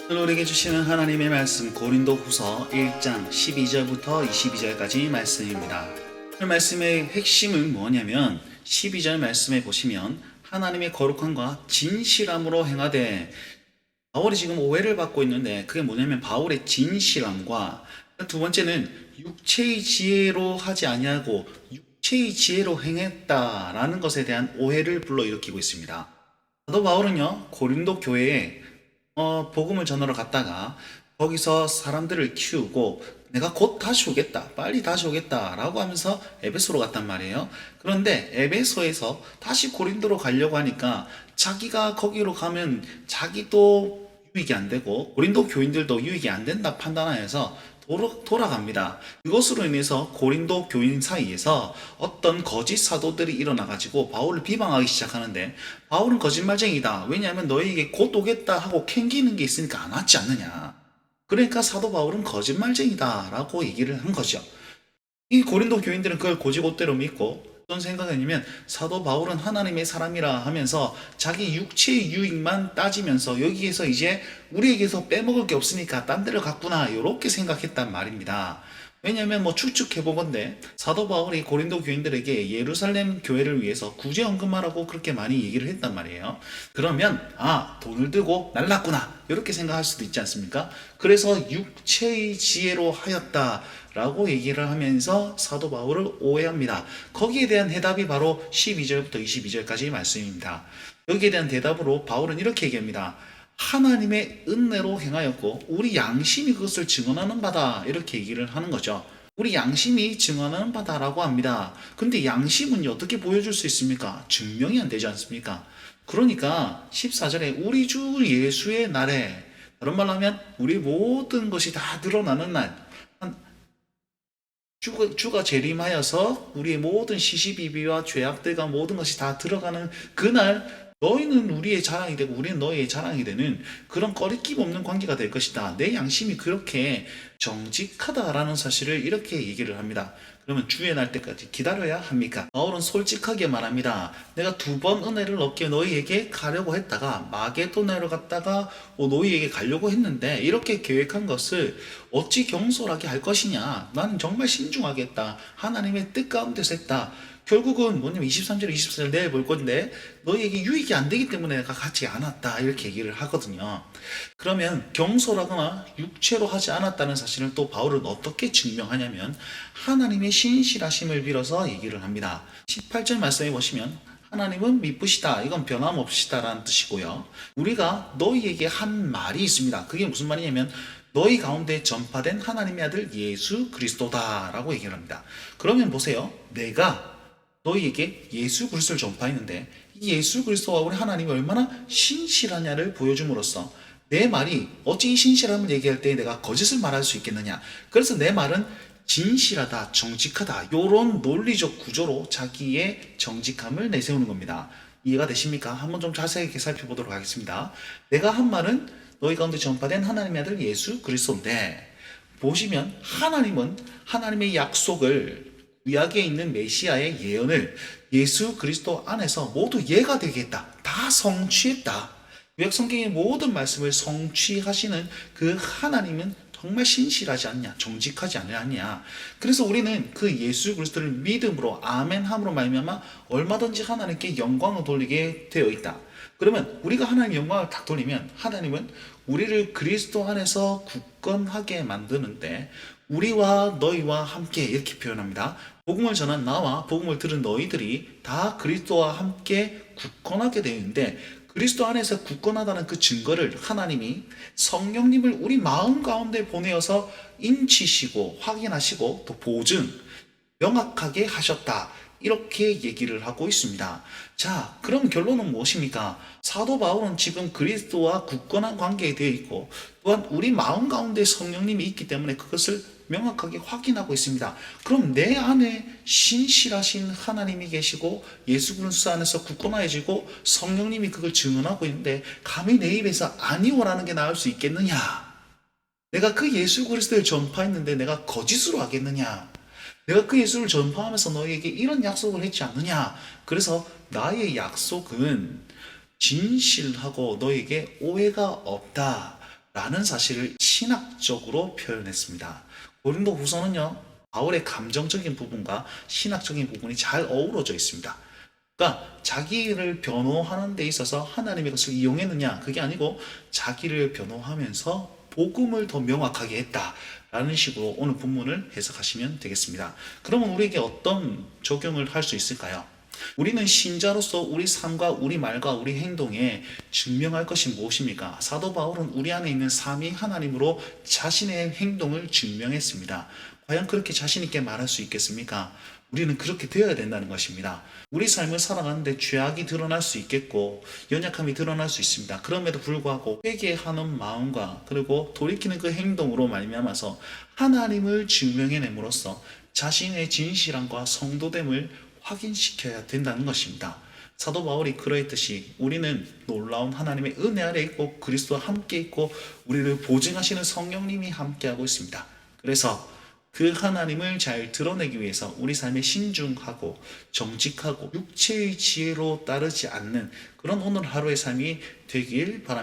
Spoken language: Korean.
오늘 우리에게 주시는 하나님의 말씀 고린도후서 1장 12절부터 22절까지 말씀입니다. 오늘 말씀의 핵심은 뭐냐면 12절 말씀에 보시면 하나님의 거룩함과 진실함으로 행하되, 바울이 지금 오해를 받고 있는데 그게 뭐냐면 바울의 진실함과 두 번째는 육체의 지혜로 하지 아니하고 육체의 지혜로 행했다라는 것에 대한 오해를 불러일으키고 있습니다. 사도 바울은요, 고린도 교회에 복음을 전하러 갔다가 거기서 사람들을 키우고 내가 곧 다시 오겠다, 빨리 다시 오겠다 라고 하면서 에베소로 갔단 말이에요. 그런데 에베소에서 다시 고린도로 가려고 하니까 자기가 거기로 가면 자기도 유익이 안 되고 고린도 교인들도 유익이 안 된다 판단하여서 돌아갑니다. 이것으로 인해서 고린도 교인 사이에서 어떤 거짓 사도들이 일어나가지고 바울을 비방하기 시작하는데, 바울은 거짓말쟁이다, 왜냐하면 너에게 곧 오겠다 하고 캥기는 게 있으니까 안 왔지 않느냐, 그러니까 사도 바울은 거짓말쟁이다 라고 얘기를 한 거죠. 이 고린도 교인들은 그걸 고지고대로 믿고 어떤 생각이냐면, 사도 바울은 하나님의 사람이라 하면서 자기 육체의 유익만 따지면서 여기에서 이제 우리에게서 빼먹을 게 없으니까 딴 데를 갔구나, 이렇게 생각했단 말입니다. 왜냐하면 추측해보건대 사도 바울이 고린도 교인들에게 예루살렘 교회를 위해서 구제언금하라고 그렇게 많이 얘기를 했단 말이에요. 그러면 돈을 들고 날랐구나, 이렇게 생각할 수도 있지 않습니까? 그래서 육체의 지혜로 하였다 라고 얘기를 하면서 사도 바울을 오해합니다. 거기에 대한 해답이 바로 12절부터 22절까지 말씀입니다. 여기에 대한 대답으로 바울은 이렇게 얘기합니다. 하나님의 은혜로 행하였고 우리 양심이 그것을 증언하는 바다, 이렇게 얘기를 하는 거죠. 우리 양심이 증언하는 바다라고 합니다. 근데 양심은 어떻게 보여줄 수 있습니까? 증명이 안 되지 않습니까? 그러니까 14절에 우리 주 예수의 날에, 다른 말로 하면 우리 모든 것이 다 드러나는 날, 주가 재림하여서 우리의 모든 시시비비와 죄악들과 모든 것이 다 들어가는 그날, 너희는 우리의 자랑이 되고 우리는 너희의 자랑이 되는 그런 꺼리낌 없는 관계가 될 것이다. 내 양심이 그렇게 정직하다라는 사실을 이렇게 얘기를 합니다. 그러면 주의 날 때까지 기다려야 합니까? 바울은 솔직하게 말합니다. 내가 2번 은혜를 얻게 너희에게 가려고 했다가 마게도나로 갔다가 너희에게 가려고 했는데 이렇게 계획한 것을 어찌 경솔하게 할 것이냐. 나는 정말 신중하겠다. 하나님의 뜻 가운데서 했다. 결국은 뭐냐면 23절 24절 내일 볼 건데 너희에게 유익이 안 되기 때문에 내가 가지 않았다, 이렇게 얘기를 하거든요. 그러면 경솔하거나 육체로 하지 않았다는 사실을 또 바울은 어떻게 증명하냐면 하나님의 신실하심을 빌어서 얘기를 합니다. 18절 말씀해 보시면 하나님은 미쁘시다, 이건 변함없으시다 라는 뜻이고요. 우리가 너희에게 한 말이 있습니다. 그게 무슨 말이냐면 너희 가운데 전파된 하나님의 아들 예수 그리스도다 라고 얘기를 합니다. 그러면 보세요, 내가 너희에게 예수 그리스도를 전파했는데 이 예수 그리스도와 우리 하나님이 얼마나 신실하냐를 보여줌으로써 내 말이 어찌 이 신실함을 얘기할 때 내가 거짓을 말할 수 있겠느냐, 그래서 내 말은 진실하다, 정직하다, 이런 논리적 구조로 자기의 정직함을 내세우는 겁니다. 이해가 되십니까? 한번 좀 자세하게 살펴보도록 하겠습니다. 내가 한 말은 너희 가운데 전파된 하나님의 아들 예수 그리스도인데, 보시면 하나님은 하나님의 약속을, 구약에 있는 메시아의 예언을 예수 그리스도 안에서 모두 예가 되겠다, 다 성취했다. 구약 성경의 모든 말씀을 성취하시는 그 하나님은 정말 신실하지 않냐, 정직하지 않느냐. 그래서 우리는 그 예수 그리스도를 믿음으로 아멘함으로 말미암아 얼마든지 하나님께 영광을 돌리게 되어 있다. 그러면 우리가 하나님 영광을 딱 돌리면 하나님은 우리를 그리스도 안에서 굳건하게 만드는데 우리와 너희와 함께, 이렇게 표현합니다. 복음을 전한 나와 복음을 들은 너희들이 다 그리스도와 함께 굳건하게 되어 있는데, 그리스도 안에서 굳건하다는 그 증거를 하나님이 성령님을 우리 마음 가운데 보내어서 인치시고 확인하시고 또 보증, 명확하게 하셨다, 이렇게 얘기를 하고 있습니다. 자, 그럼 결론은 무엇입니까? 사도 바울은 지금 그리스도와 굳건한 관계에 되어 있고 또한 우리 마음 가운데 성령님이 있기 때문에 그것을 명확하게 확인하고 있습니다. 그럼 내 안에 신실하신 하나님이 계시고 예수 그리스도 안에서 굳건해지고 성령님이 그걸 증언하고 있는데 감히 내 입에서 아니오라는 게 나올 수 있겠느냐? 내가 그 예수 그리스도를 전파했는데 내가 거짓으로 하겠느냐? 내가 그 예수를 전파하면서 너희에게 이런 약속을 했지 않느냐? 그래서 나의 약속은 진실하고 너에게 오해가 없다 라는 사실을 신학적으로 표현했습니다. 고린도 후서는요, 바울의 감정적인 부분과 신학적인 부분이 잘 어우러져 있습니다. 그러니까 자기를 변호하는 데 있어서 하나님의 것을 이용했느냐, 그게 아니고 자기를 변호하면서 복음을 더 명확하게 했다라는 식으로 오늘 본문을 해석하시면 되겠습니다. 그러면 우리에게 어떤 적용을 할 수 있을까요? 우리는 신자로서 우리 삶과 우리 말과 우리 행동에 증명할 것이 무엇입니까? 사도 바울은 우리 안에 있는 삼위 하나님으로 자신의 행동을 증명했습니다. 과연 그렇게 자신 있게 말할 수 있겠습니까? 우리는 그렇게 되어야 된다는 것입니다. 우리 삶을 살아가는데 죄악이 드러날 수 있겠고 연약함이 드러날 수 있습니다. 그럼에도 불구하고 회개하는 마음과 그리고 돌이키는 그 행동으로 말미암아서 하나님을 증명해냄으로써 자신의 진실함과 성도됨을 확인시켜야 된다는 것입니다. 사도 바울이 그러했듯이 우리는 놀라운 하나님의 은혜 아래 있고 그리스도와 함께 있고 우리를 보증하시는 성령님이 함께하고 있습니다. 그래서 그 하나님을 잘 드러내기 위해서 우리 삶에 신중하고 정직하고 육체의 지혜로 따르지 않는 그런 오늘 하루의 삶이 되길 바랍니다.